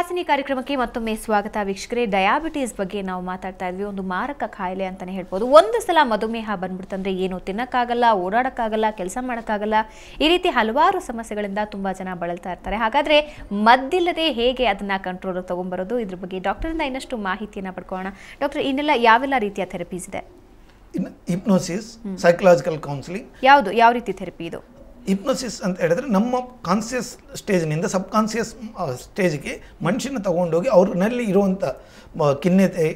ಸುಹಾಸಿನಿ ಕಾರ್ಯಕ್ರಮಕ್ಕೆ ಮತ್ತೊಮ್ಮೆ ಸ್ವಾಗತ ವೀಕ್ಷಕರೇ. ಡಯಾಬಿಟಿಸ್ ಬಗ್ಗೆ ನಾವು ಮಾತಾಡ್ತಾ ಇದ್ವಿ. ಒಂದು ಮಾರಕ ಕಾಯಿಲೆ ಅಂತಾನೆ ಹೇಳ್ಬೋದು. ಒಂದು ಸಲ ಮಧುಮೇಹ ಬಂದ್ಬಿಡ್ತಂದ್ರೆ ಏನು ತಿನ್ನಕ್ಕಾಗಲ್ಲ, ಓಡಾಡಕ್ಕಾಗಲ್ಲ, ಕೆಲಸ ಮಾಡೋಕ್ಕಾಗಲ್ಲ, ಈ ರೀತಿ ಹಲವಾರು ಸಮಸ್ಯೆಗಳಿಂದ ತುಂಬಾ ಜನ ಬಳಲ್ತಾ ಇರ್ತಾರೆ. ಹಾಗಾದ್ರೆ ಮದ್ದಿಲ್ಲದೆ ಹೇಗೆ ಅದನ್ನ ಕಂಟ್ರೋಲ್ ತಗೊಂಡ್ಬರೋದು, ಇದ್ರ ಬಗ್ಗೆ ಡಾಕ್ಟರಿಂದ ಇನ್ನಷ್ಟು ಮಾಹಿತಿಯನ್ನ ಪಡ್ಕೊಳ್ಳೋಣ. ಡಾಕ್ಟರ್, ಇನ್ನೆಲ್ಲ ಯಾವೆಲ್ಲ ರೀತಿಯ ಥೆರಪೀಸ್ ಇದೆ? Hypnosis, psychological counselling. ಯಾವ ರೀತಿ ಥೆರಪಿ ಇದು? ಹಿಪ್ನೋಸಿಸ್ ಅಂತ ಹೇಳಿದ್ರೆ ನಮ್ಮ ಕಾನ್ಸಿಯಸ್ ಸ್ಟೇಜ್ನಿಂದ ಸಬ್ ಕಾನ್ಸಿಯಸ್ ಸ್ಟೇಜ್ಗೆ ಮನುಷ್ಯನ ತಗೊಂಡೋಗಿ ಅವ್ರನ್ನಲ್ಲಿ ಇರುವಂಥ ಖಿನ್ನತೆ,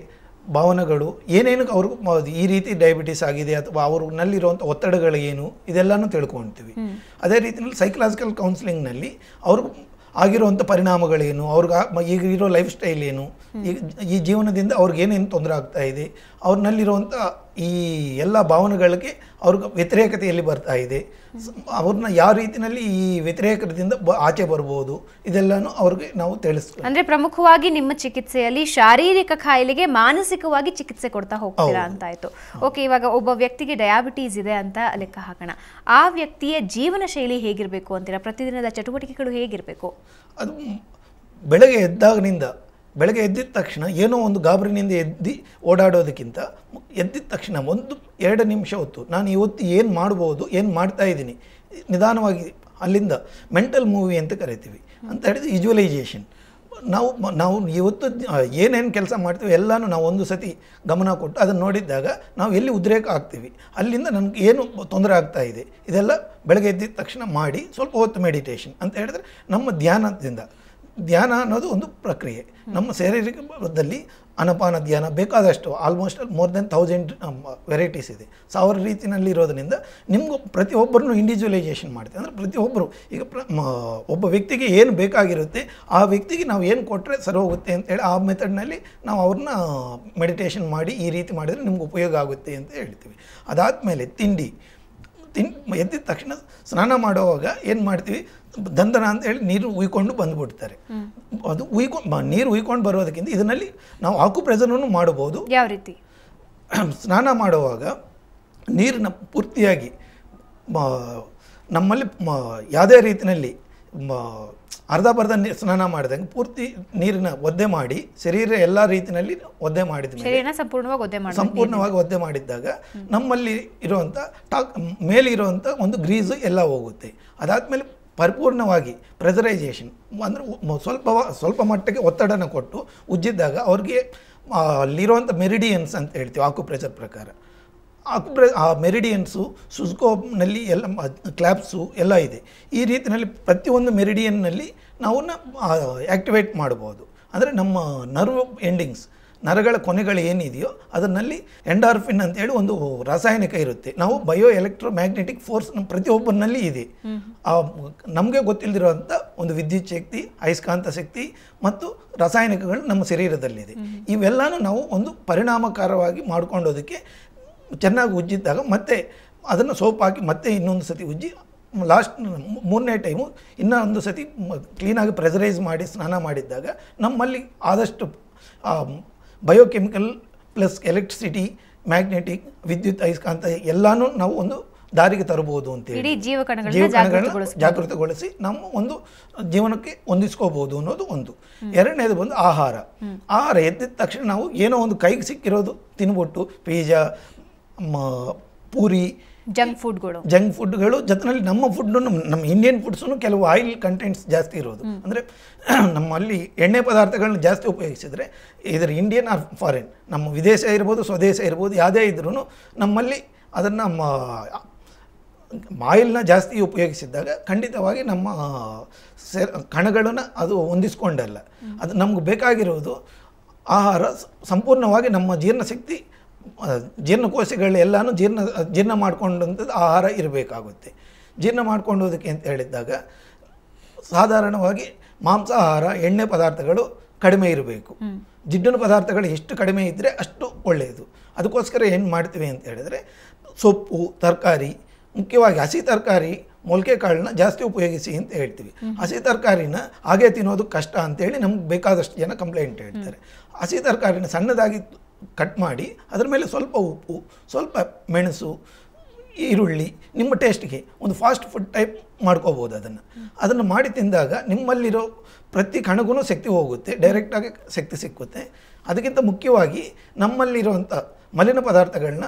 ಭಾವನೆಗಳು, ಏನೇನು ಅವ್ರಿಗೆ ಈ ರೀತಿ ಡಯಾಬಿಟಿಸ್ ಆಗಿದೆ ಅಥವಾ ಅವ್ರನ್ನಲ್ಲಿರುವಂಥ ಒತ್ತಡಗಳು ಏನು, ಇದೆಲ್ಲನೂ ತಿಳ್ಕೊಳ್ತೀವಿ. ಅದೇ ರೀತಿಯಲ್ಲಿ ಸೈಕಲಾಜಿಕಲ್ ಕೌನ್ಸಿಲಿಂಗ್ನಲ್ಲಿ ಅವ್ರಿಗೆ ಆಗಿರುವಂಥ ಪರಿಣಾಮಗಳೇನು, ಅವ್ರಿಗೆ ಈಗ ಇರೋ ಲೈಫ್ ಸ್ಟೈಲ್ ಏನು, ಈ ಜೀವನದಿಂದ ಅವ್ರಿಗೆ ಏನೇನು ತೊಂದರೆ ಆಗ್ತಾ ಇದೆ, ಅವ್ರನ್ನಲ್ಲಿರುವಂಥ ಈ ಎಲ್ಲ ಭಾವನೆಗಳಿಗೆ ಅವ್ರಿಗೆ ವ್ಯತಿರೇಕತೆಯಲ್ಲಿ ಬರ್ತಾ ಇದೆ, ಅವ್ರನ್ನ ಯಾವ ರೀತಿಯಲ್ಲಿ ಈ ವ್ಯತಿರೇಕದಿಂದ ಆಚೆ ಬರ್ಬೋದು, ಇದೆಲ್ಲನೂ ಅವ್ರಿಗೆ ನಾವು ತಿಳಿಸ್ತೀವಿ. ಅಂದ್ರೆ ಪ್ರಮುಖವಾಗಿ ನಿಮ್ಮ ಚಿಕಿತ್ಸೆಯಲ್ಲಿ ಶಾರೀರಿಕ ಕಾಯಿಲೆಗೆ ಮಾನಸಿಕವಾಗಿ ಚಿಕಿತ್ಸೆ ಕೊಡ್ತಾ ಹೋಗ್ತೀರಾ ಅಂತ ಆಯ್ತು. ಓಕೆ, ಇವಾಗ ಒಬ್ಬ ವ್ಯಕ್ತಿಗೆ ಡಯಾಬಿಟೀಸ್ ಇದೆ ಅಂತ ಲೆಕ್ಕ ಹಾಕೋಣ. ಆ ವ್ಯಕ್ತಿಯ ಜೀವನ ಶೈಲಿ ಹೇಗಿರಬೇಕು ಅಂತೀರಾ? ಪ್ರತಿದಿನದ ಚಟುವಟಿಕೆಗಳು ಹೇಗಿರಬೇಕು? ಅದು ಬೆಳಗ್ಗೆ ಬೆಳಗ್ಗೆ ಎದ್ದಿದ ತಕ್ಷಣ ಏನೋ ಒಂದು ಗಾಬರಿನಿಂದ ಓಡಾಡೋದಕ್ಕಿಂತ ಎದ್ದಿದ ತಕ್ಷಣ 1-2 ನಿಮಿಷ ಹೊತ್ತು ನಾನು ಇವತ್ತು ಏನು ಮಾಡ್ಬೋದು, ಏನು ಮಾಡ್ತಾ ಇದ್ದೀನಿ, ನಿಧಾನವಾಗಿ ಅಲ್ಲಿಂದ ಮೆಂಟಲ್ ಮೂವಿ ಅಂತ ಕರಿತೀವಿ ಅಂತ ಹೇಳಿದ್ರೆ ವಿಜುವಲೈಸೇಷನ್. ನಾವು ಇವತ್ತು ಏನೇನು ಕೆಲಸ ಮಾಡ್ತೀವಿ ಎಲ್ಲನೂ ನಾವು ಒಂದು ಸತಿ ಗಮನ ಕೊಟ್ಟು ಅದನ್ನು ನೋಡಿದ್ದಾಗ ನಾವು ಎಲ್ಲಿ ಉದ್ರೇಕ ಆಗ್ತೀವಿ, ಅಲ್ಲಿಂದ ನಮ್ಗೆ ಏನು ತೊಂದರೆ ಆಗ್ತಾ ಇದೆ, ಇದೆಲ್ಲ ಬೆಳಗ್ಗೆ ಎದ್ದಿದ ತಕ್ಷಣ ಮಾಡಿ ಸ್ವಲ್ಪ ಹೊತ್ತು ಮೆಡಿಟೇಷನ್ ಅಂತ ಹೇಳಿದ್ರೆ ನಮ್ಮ ಧ್ಯಾನ ಅನ್ನೋದು ಒಂದು ಪ್ರಕ್ರಿಯೆ. ನಮ್ಮ ಶಾರೀರಿಕದಲ್ಲಿ ಅನಪಾನ ಧ್ಯಾನ ಬೇಕಾದಷ್ಟು ಆಲ್ಮೋಸ್ಟ್ ಮೋರ್ ದೆನ್ 1000 ವೆರೈಟೀಸ್ ಇದೆ. 1000 ರೀತಿಯಲ್ಲಿ ಇರೋದ್ರಿಂದ ನಿಮಗೂ ಪ್ರತಿಯೊಬ್ಬರನ್ನು ಇಂಡಿವಿಜುವಲೈಸೇಷನ್ ಮಾಡ್ತೀವಿ. ಅಂದರೆ ಪ್ರತಿಯೊಬ್ಬರು ಈಗ ಒಬ್ಬ ವ್ಯಕ್ತಿಗೆ ಏನು ಬೇಕಾಗಿರುತ್ತೆ ಆ ವ್ಯಕ್ತಿಗೆ ನಾವು ಏನು ಕೊಟ್ಟರೆ ಸರಿ ಹೋಗುತ್ತೆ ಅಂತೇಳಿ ಆ ಮೆಥಡ್ನಲ್ಲಿ ನಾವು ಅವ್ರನ್ನ ಮೆಡಿಟೇಷನ್ ಮಾಡಿ ಈ ರೀತಿ ಮಾಡಿದರೆ ನಿಮ್ಗೆ ಉಪಯೋಗ ಆಗುತ್ತೆ ಅಂತ ಹೇಳ್ತೀವಿ. ಅದಾದಮೇಲೆ ಎದ್ದಿದ ತಕ್ಷಣ ಸ್ನಾನ ಮಾಡುವಾಗ ಏನು ಮಾಡ್ತೀವಿ, ದಂದನ ಅಂತ ಹೇಳಿ ನೀರು ಉಯ್ಕೊಂಡು ಬಂದುಬಿಡ್ತಾರೆ. ಅದು ನೀರು ಉಯ್ಕೊಂಡು ಬರೋದಕ್ಕಿಂತ ಇದರಲ್ಲಿ ನಾವು ಆಕ್ಯುಪ್ರೆಷರನ್ನು ಮಾಡಬಹುದು. ಯಾವ ರೀತಿ? ಸ್ನಾನ ಮಾಡುವಾಗ ನೀರನ್ನ ಪೂರ್ತಿಯಾಗಿ ನಮ್ಮಲ್ಲಿ ಯಾವುದೇ ರೀತಿಯಲ್ಲಿ ಅರ್ಧ ಸ್ನಾನ ಮಾಡಿದಂಗೆ ಪೂರ್ತಿ ನೀರನ್ನ ಒದ್ದೆ ಮಾಡಿ ಶರೀರ ಎಲ್ಲ ರೀತಿಯಲ್ಲಿ ಒದ್ದೆ ಮಾಡಿದ ಸಂಪೂರ್ಣವಾಗಿ ಒದ್ದೆ ಮಾಡಿದ್ದಾಗ ನಮ್ಮಲ್ಲಿ ಇರುವಂಥ ಮೇಲಿರುವಂಥ ಒಂದು ಗ್ರೀಸು ಎಲ್ಲ ಹೋಗುತ್ತೆ. ಅದಾದಮೇಲೆ ಪರಿಪೂರ್ಣವಾಗಿ ಪ್ರೆಷರೈಸೇಷನ್ ಅಂದರೆ ಸ್ವಲ್ಪ ಮಟ್ಟಿಗೆ ಒತ್ತಡನ ಕೊಟ್ಟು ಉಜ್ಜಿದ್ದಾಗ ಅವ್ರಿಗೆ ಅಲ್ಲಿರುವಂಥ ಮೆರಿಡಿಯನ್ಸ್ ಅಂತ ಹೇಳ್ತೀವಿ ಆಕ್ಯುಪ್ರೆಷರ್ ಪ್ರಕಾರ. ಆ ಮೆರಿಡಿಯನ್ಸು ಸುಸ್ಕೋಪ್ನಲ್ಲಿ ಎಲ್ಲ ಕ್ಲಾಪ್ಸು ಎಲ್ಲ ಇದೆ. ಈ ರೀತಿಯಲ್ಲಿ ಪ್ರತಿಯೊಂದು ಮೆರಿಡಿಯನ್ನಲ್ಲಿ ನಾವು ಆ್ಯಕ್ಟಿವೇಟ್ ಮಾಡ್ಬೋದು. ಅಂದರೆ ನಮ್ಮ ನರ್ವ್ ಎಂಡಿಂಗ್ಸ್, ನರಗಳ ಕೊನೆಗಳು ಏನಿದೆಯೋ ಅದರಲ್ಲಿ ಎಂಡಾರ್ಫಿನ್ ಅಂತೇಳಿ ಒಂದು ರಾಸಾಯನಿಕ ಇರುತ್ತೆ. ನಾವು ಬಯೋ ಎಲೆಕ್ಟ್ರೋಮ್ಯಾಗ್ನೆಟಿಕ್ ಫೋರ್ಸ್ ನಮ್ಮ ಪ್ರತಿಯೊಬ್ಬರಿನಲ್ಲಿ ಇದೆ. ನಮಗೆ ಗೊತ್ತಿಲ್ಲದಿರುವಂಥ ಒಂದು ವಿದ್ಯುತ್ ಶಕ್ತಿ, ಅಯಸ್ಕಾಂತ ಶಕ್ತಿ ಮತ್ತು ರಾಸಾಯನಿಕಗಳು ನಮ್ಮ ಶರೀರದಲ್ಲಿದೆ. ಇವೆಲ್ಲನೂ ನಾವು ಒಂದು ಪರಿಣಾಮಕಾರವಾಗಿ ಮಾಡ್ಕೊಂಡೋದಕ್ಕೆ ಚೆನ್ನಾಗಿ ಉಜ್ಜಿದ್ದಾಗ ಮತ್ತೆ ಅದನ್ನು ಸೋಪ್ ಹಾಕಿ ಮತ್ತೆ ಇನ್ನೊಂದು ಸತಿ ಉಜ್ಜಿ ಲಾಸ್ಟ್ 3ನೇ ಟೈಮು ಇನ್ನೊಂದು ಸತಿ ಕ್ಲೀನಾಗಿ ಪ್ರೆಷರೈಸ್ ಮಾಡಿ ಸ್ನಾನ ಮಾಡಿದ್ದಾಗ ನಮ್ಮಲ್ಲಿ ಆದಷ್ಟು ಬಯೋಕೆಮಿಕಲ್ ಪ್ಲಸ್ ಎಲೆಕ್ಟ್ರಿಸಿಟಿ, ಮ್ಯಾಗ್ನೆಟಿಕ್, ವಿದ್ಯುತ್, ಅಯಸ್ಕಾಂತ ಎಲ್ಲನೂ ನಾವು ಒಂದು ದಾರಿಗೆ ತರಬಹುದು ಅಂತೇಳಿ ಜೀವಕಣಗಳನ್ನ ಜಾಗೃತಗೊಳಿಸಿ ನಮ್ಮ ಒಂದು ಜೀವನಕ್ಕೆ ಹೊಂದಿಸ್ಕೋಬಹುದು ಅನ್ನೋದು ಒಂದು. ಎರಡನೇದು ಬಂದು ಆಹಾರ. ಎದ್ದಿದ ತಕ್ಷಣ ನಾವು ಏನೋ ಒಂದು ಕೈಗೆ ಸಿಕ್ಕಿರೋದು ತಿನ್ಬಿಟ್ಟು ಪಿಜ್ಜಾ, ಪೂರಿ, ಜಂಕ್ ಫುಡ್ಗಳು ಜೊತೆಯಲ್ಲಿ ನಮ್ಮ ಫುಡ್ಡು, ನಮ್ಮ ಇಂಡಿಯನ್ ಫುಡ್ಸು ಕೆಲವು ಆಯಿಲ್ ಕಂಟೆಂಟ್ಸ್ ಜಾಸ್ತಿ ಇರೋದು. ಅಂದರೆ ನಮ್ಮಲ್ಲಿ ಎಣ್ಣೆ ಪದಾರ್ಥಗಳನ್ನ ಜಾಸ್ತಿ ಉಪಯೋಗಿಸಿದರೆ ಇದರ ಇಂಡಿಯನ್ ಆರ್ ಫಾರಿನ್, ನಮ್ಮ ವಿದೇಶ ಇರ್ಬೋದು ಸ್ವದೇಶ ಇರ್ಬೋದು ಯಾವುದೇ ಇದ್ರೂ ನಮ್ಮಲ್ಲಿ ಅದನ್ನು ಆಯಿಲ್ನ ಜಾಸ್ತಿ ಉಪಯೋಗಿಸಿದ್ದಾಗ ಖಂಡಿತವಾಗಿ ನಮ್ಮ ಕಣಗಳನ್ನು ಅದು ಹೊಂದಿಸ್ಕೊಂಡಲ್ಲ. ಅದು ನಮ್ಗೆ ಬೇಕಾಗಿರೋದು ಆಹಾರ ಸಂಪೂರ್ಣವಾಗಿ ನಮ್ಮ ಜೀರ್ಣಶಕ್ತಿ, ಜೀರ್ಣಕೋಶಗಳು ಎಲ್ಲನೂ ಜೀರ್ಣ ಮಾಡ್ಕೊಂಡಂಥದ್ದು ಆಹಾರ ಇರಬೇಕಾಗುತ್ತೆ. ಜೀರ್ಣ ಮಾಡ್ಕೊಂಡೋದಕ್ಕೆ ಅಂತ ಹೇಳಿದ್ದಾಗ ಸಾಧಾರಣವಾಗಿ ಮಾಂಸಾಹಾರ, ಎಣ್ಣೆ ಪದಾರ್ಥಗಳು ಕಡಿಮೆ ಇರಬೇಕು. ಜಿಡ್ಡಿನ ಪದಾರ್ಥಗಳು ಎಷ್ಟು ಕಡಿಮೆ ಇದ್ದರೆ ಅಷ್ಟು ಒಳ್ಳೆಯದು. ಅದಕ್ಕೋಸ್ಕರ ಏನು ಮಾಡ್ತೀವಿ ಅಂತ ಹೇಳಿದ್ರೆ ಸೊಪ್ಪು, ತರಕಾರಿ, ಮುಖ್ಯವಾಗಿ ಹಸಿ ತರಕಾರಿ, ಮೊಳಕೆ ಕಾಳನ್ನ ಜಾಸ್ತಿ ಉಪಯೋಗಿಸಿ ಅಂತ ಹೇಳ್ತೀವಿ. ಹಸಿ ತರಕಾರಿನ ಹಾಗೆ ತಿನ್ನೋದು ಕಷ್ಟ ಅಂತೇಳಿ ನಮ್ಗೆ ಬೇಕಾದಷ್ಟು ಜನ ಕಂಪ್ಲೇಂಟ್ ಹೇಳ್ತಾರೆ. ಹಸಿ ತರಕಾರಿನ ಸಣ್ಣದಾಗಿ ಕಟ್ ಮಾಡಿ ಅದರ ಮೇಲೆ ಸ್ವಲ್ಪ ಉಪ್ಪು, ಸ್ವಲ್ಪ ಮೆಣಸು, ಈರುಳ್ಳಿ ನಿಮ್ಮ ಟೇಸ್ಟ್ಗೆ ಒಂದು ಫಾಸ್ಟ್ ಫುಡ್ ಟೈಪ್ ಮಾಡ್ಕೋಬೋದು. ಅದನ್ನು ಮಾಡಿ ತಿಂದಾಗ ನಿಮ್ಮಲ್ಲಿರೋ ಪ್ರತಿ ಕಣಗೂ ಶಕ್ತಿ ಹೋಗುತ್ತೆ, ಡೈರೆಕ್ಟಾಗಿ ಶಕ್ತಿ ಸಿಕ್ಕುತ್ತೆ. ಅದಕ್ಕಿಂತ ಮುಖ್ಯವಾಗಿ ನಮ್ಮಲ್ಲಿರುವಂಥ ಮಲಿನ ಪದಾರ್ಥಗಳನ್ನ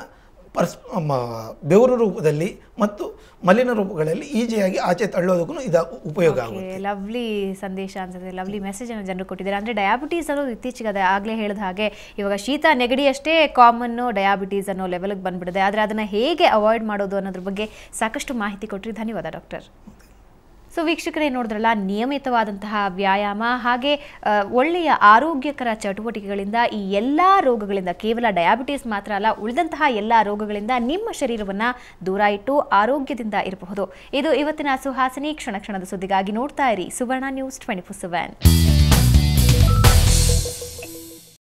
ಬೆವರು ರೂಪದಲ್ಲಿ ಮತ್ತು ಮಲಿನ ರೂಪಗಳಲ್ಲಿ ಈಜಿಯಾಗಿ ಆಚೆ ತಳ್ಳೋದಕ್ಕೂ ಇದು ಉಪಯೋಗ ಆಗುತ್ತೆ. ಲವ್ಲಿ ಸಂದೇಶ ಅನ್ಸುತ್ತೆ, ಲವ್ಲಿ ಮೆಸೇಜ್ ಅನ್ನು ಜನರು ಕೊಟ್ಟಿದ್ದಾರೆ. ಅಂದರೆ ಡಯಾಬಿಟೀಸ್ ಅನ್ನೋದು ಇತ್ತೀಚೆಗೆ ಅದೇ ಆಗಲೇ ಹೇಳಿದ ಹಾಗೆ ಇವಾಗ ಶೀತ ನೆಗಡಿ ಅಷ್ಟೇ ಕಾಮನ್ನು, ಡಯಾಬಿಟೀಸ್ ಅನ್ನೋ ಲೆವೆಲ್ಗೆ ಬಂದ್ಬಿಡಿದೆ. ಆದರೆ ಅದನ್ನು ಹೇಗೆ ಅವಾಯ್ಡ್ ಮಾಡೋದು ಅನ್ನೋದ್ರ ಬಗ್ಗೆ ಸಾಕಷ್ಟು ಮಾಹಿತಿ ಕೊಟ್ಟರಿ. ಧನ್ಯವಾದ ಡಾಕ್ಟರ್. ಸೊ ವೀಕ್ಷಕರೇ, ನೋಡಿದ್ರಲ್ಲ, ನಿಯಮಿತವಾದಂತಹ ವ್ಯಾಯಾಮ ಹಾಗೆ ಒಳ್ಳೆಯ ಆರೋಗ್ಯಕರ ಚಟುವಟಿಕೆಗಳಿಂದ ಈ ಎಲ್ಲ ರೋಗಗಳಿಂದ, ಕೇವಲ ಡಯಾಬಿಟೀಸ್ ಮಾತ್ರ ಅಲ್ಲ, ಉಳಿದಂತಹ ಎಲ್ಲ ರೋಗಗಳಿಂದ ನಿಮ್ಮ ಶರೀರವನ್ನು ದೂರ ಇಟ್ಟು ಆರೋಗ್ಯದಿಂದ ಇರಬಹುದು. ಇದು ಇವತ್ತಿನ ಸುಹಾಸಿನಿ. ಕ್ಷಣ ಕ್ಷಣದ ಸುದ್ದಿಗಾಗಿ ನೋಡ್ತಾ ಇರಿ ಸುವರ್ಣ ನ್ಯೂಸ್ 24/7.